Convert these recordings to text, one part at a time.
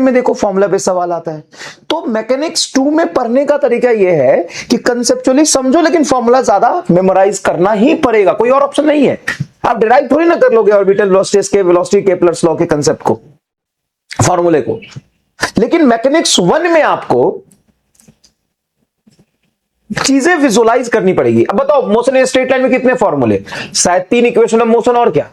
में देखो formula based सवाल आता है। तो मैकेनिक्स 2 में पढ़ने का तरीका यह है कि कंसेप्चुअली समझो, लेकिन फॉर्मूला ज्यादा मेमोराइज करना ही पड़ेगा, कोई और ऑप्शन नहीं है। आप डिराइव थोड़ी ना कर लोगे ऑर्बिटल वेलोसिटी के वेलोसिटी केपलर्स लॉ के कंसेप्ट को, फॉर्मूले को। लेकिन मैकेनिक्स 1 में आपको चीजें विजुअलाइज करनी पड़ेगी। अब बताओ मोशन इन स्ट्रेट लाइन में कितने फॉर्मूले? शायद 3 इक्वेशन ऑफ मोशन और क्या।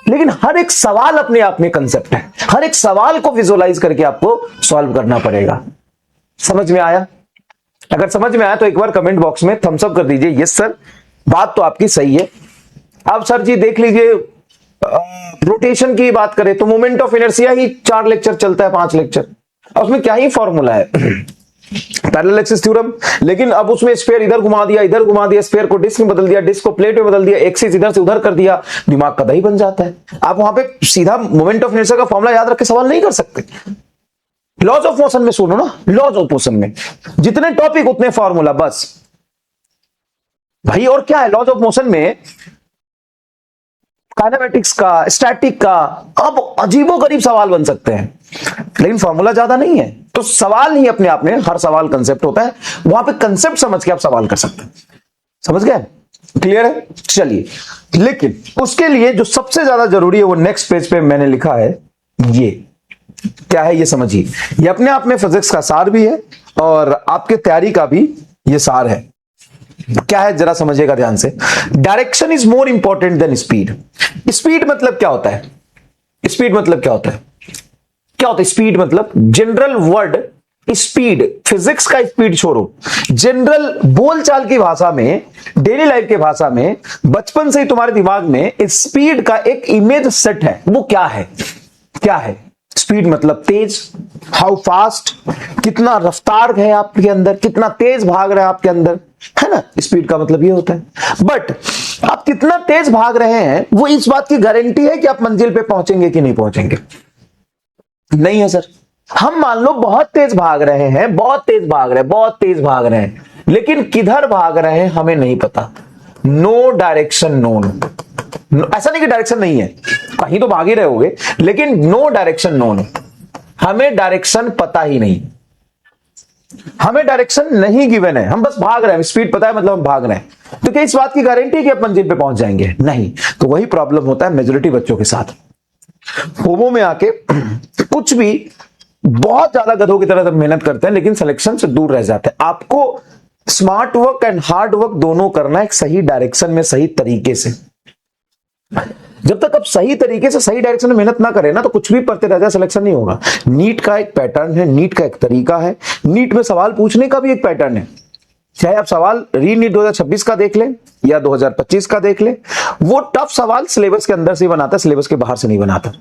लेकिन हर एक सवाल अपने आप में कंसेप्ट है, हर एक सवाल को विजुअलाइज करके आपको सॉल्व करना पड़ेगा। समझ में आया? अगर समझ में आया तो एक बार कमेंट बॉक्स में थम्स अप कर दीजिए, यस सर बात तो आपकी सही है। अब सर जी देख लीजिए, रोटेशन की बात करें तो moment of inertia he 4 lecture चलता है, 5 लेक्चर, और उसमें क्या ही फॉर्मूला है पैरेलल एक्सिस थ्योरम। लेकिन अब उसमें स्फीयर इधर घुमा दिया, स्फीयर को डिस्क में बदल दिया, डिस्क को प्लेट में बदल दिया, एक्सिस इधर से उधर कर दिया, दिमाग का दही बन जाता है। आप वहां पे सीधा मोमेंट ऑफ इनर्शिया का फॉर्मूला याद रख के सवाल नहीं कर सकते। लॉज ऑफ मोशन में सुनो ना, लॉज ऑफ मोशन में जितने टॉपिक उतने फॉर्मूला, बस भाई। और क्या है लॉज ऑफ मोशन में? काइनेमेटिक्स का, स्टैटिक का, अब अजीबोगरीब सवाल बन सकते हैं, लेकिन फॉर्मूला ज्यादा नहीं है। तो सवाल ही अपने आप में, हर सवाल कंसेप्ट होता है, वहां पे कंसेप्ट समझ के आप सवाल कर सकते हैं। समझ गए? क्लियर है? चलिए, लेकिन उसके लिए जो सबसे ज्यादा जरूरी है वो नेक्स्ट पेज पे मैंने लिखा है। ये क्या है ये समझिए। ये अपने आप में फिजिक्स का सार भी है और आपके तैयारी का भी ये सार है। क्या है जरा समझिएगा ध्यान से। Direction is more important than speed. Speed मतलब क्या होता है? स्पीड मतलब क्या होता है? क्या होता है स्पीड मतलब? जनरल वर्ड स्पीड, फिजिक्स का स्पीड छोड़ो, जनरल बोलचाल की भाषा में, डेली लाइफ की भाषा में, बचपन से ही तुम्हारे दिमाग में स्पीड का एक इमेज सेट है। वो क्या है? क्या है स्पीड? मतलब तेज, हाउ फास्ट, कितना रफ्तार है आपके अंदर, कितना तेज भाग रहा है आपके अंदर, है ना। स्पीड का मतलब ये होता है। बट आप कितना तेज भाग रहे हैं वो इस बात की गारंटी है कि आप मंजिल पे पहुंचेंगे कि नहीं पहुंचेंगे? नहीं है सर। हम मान लो बहुत तेज भाग रहे हैं, बहुत तेज भाग रहे हैं, बहुत तेज भाग रहे हैं, लेकिन किधर भाग रहे हैं हमें नहीं पता। No direction known. ऐसा नहीं कि डायरेक्शन नहीं है, कहीं तो भाग ही रहे होगे, लेकिन नो डायरेक्शन नोन। हमें डायरेक्शन पता ही नहीं, हमें डायरेक्शन नहीं गिवन है, हम बस भाग रहे हैं। स्पीड पता है मतलब हम भाग रहे हैं, तो क्या इस बात की गारंटी है कि आप मंजिल पे पहुंच जाएंगे? नहीं। तो वही प्रॉब्लम होता है मेजॉरिटी बच्चों के साथ। होमो में आके कुछ भी बहुत ज्यादा गधों की तरह मेहनत करते हैं, लेकिन सिलेक्शन से दूर रह जाते हैं। आपको smart work and hard work दोनों करना है, एक सही डायरेक्शन में, सही तरीके से। जब तक आप सही तरीके से सही डायरेक्शन में मेहनत ना करें ना, तो कुछ भी पढ़ते रह जाए, सिलेक्शन नहीं होगा। नीट का एक पैटर्न है, नीट का एक तरीका है, नीट में सवाल पूछने का भी एक पैटर्न है। चाहे आप सवाल री नीट 2026 का देख लें या 2025 का देख लें, वो टफ सवाल सिलेबस के अंदर से ही बनाता है, सिलेबस के बाहर से नहीं बनाता।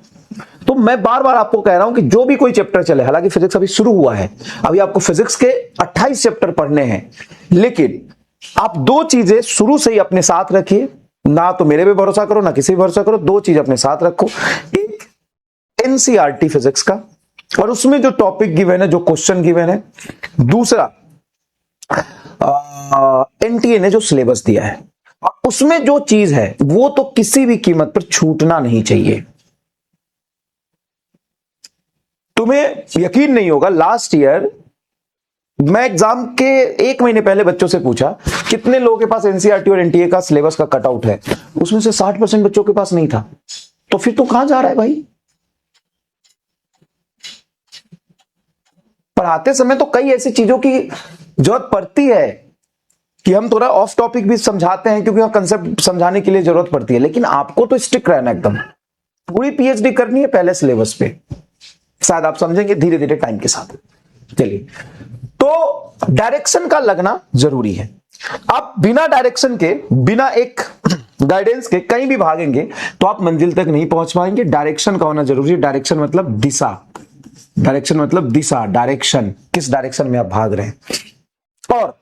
तो मैं बार बार आपको कह रहा हूं कि जो भी कोई चैप्टर चले, हालांकि फिजिक्स अभी शुरू हुआ है, अभी आपको फिजिक्स के 28 चैप्टर पढ़ने हैं, लेकिन आप 2 चीजें शुरू से ही अपने साथ रखिए। ना तो मेरे पे भरोसा करो, ना किसी पे भरोसा करो, 2 चीज अपने साथ रखो। एक एनसीईआरटी फिजिक्स का, और उसमें जो टॉपिक गिवन है, जो क्वेश्चन गिवन है। दूसरा एनटीए ने जो सिलेबस दिया है, और उसमें जो चीज है वो तो किसी भी कीमत पर छूटना नहीं चाहिए। तुम्हें यकीन नहीं होगा, लास्ट ईयर मैं एग्जाम के 1 महीने पहले बच्चों से पूछा कितने लोगों के पास एनसीईआरटी और एनटीए का सिलेबस का कटआउट है, उसमें से 60% बच्चों के पास नहीं था। तो फिर तो कहां जा रहा है भाई? पढ़ाते समय तो कई ऐसी चीजों की जरूरत पड़ती है कि हम थोड़ा ऑफ टॉपिक भी समझाते हैं, क्योंकि कंसेप्ट समझाने के लिए जरूरत पड़ती है, लेकिन आपको तो स्टिक रहना एकदम। पूरी पीएचडी करनी है पहले सिलेबस पे, शायद आप समझेंगे धीरे धीरे टाइम के साथ। चलिए, तो डायरेक्शन का लगना जरूरी है। आप बिना डायरेक्शन के, बिना एक गाइडेंस के कहीं भी भागेंगे तो आप मंजिल तक नहीं पहुंच पाएंगे। डायरेक्शन का होना जरूरी है। डायरेक्शन मतलब दिशा, डायरेक्शन मतलब दिशा, डायरेक्शन, किस डायरेक्शन में आप भाग रहे हैं। और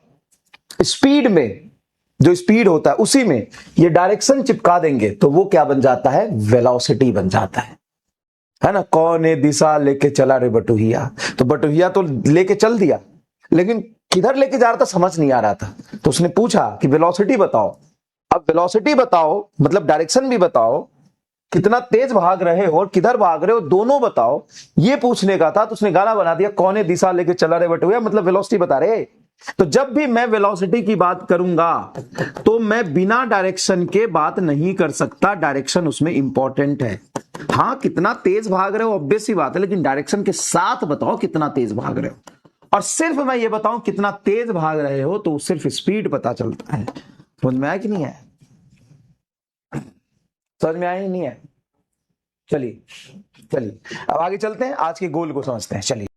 स्पीड में जो स्पीड होता है उसी में ये डायरेक्शन चिपका देंगे तो वो क्या बन जाता है? वेलोसिटी बन जाता है ना। कौन है दिशा लेके चला रे बटुहिया, तो बटुहिया तो लेके चल दिया, लेकिन किधर लेके जा रहा था समझ नहीं आ रहा था। तो उसने पूछा कि वेलोसिटी बताओ। अब वेलोसिटी बताओ मतलब डायरेक्शन भी बताओ, कितना तेज भाग रहे हो और किधर भाग रहे हो दोनों बताओ, ये पूछने का था। तो उसने गाना बना दिया, कौन है दिशा लेके चला रे बटुआ, मतलब वेलोसिटी बता रहे। तो जब भी मैं वेलोसिटी की बात करूंगा तो मैं बिना डायरेक्शन के बात नहीं कर सकता, डायरेक्शन उसमें इंपॉर्टेंट है। हाँ, कितना तेज भाग रहे हो ऑब्वियस सी बात है, लेकिन डायरेक्शन के साथ बताओ कितना तेज भाग रहे हो। और सिर्फ मैं ये बताऊं कितना तेज भाग रहे हो तो सिर्फ स्पीड पता चलता है। समझ में आया कि नहीं है? समझ में आया ही नहीं है? चलिए चलिए अब आगे चलते हैं, आज के गोल को समझते हैं। चलिए।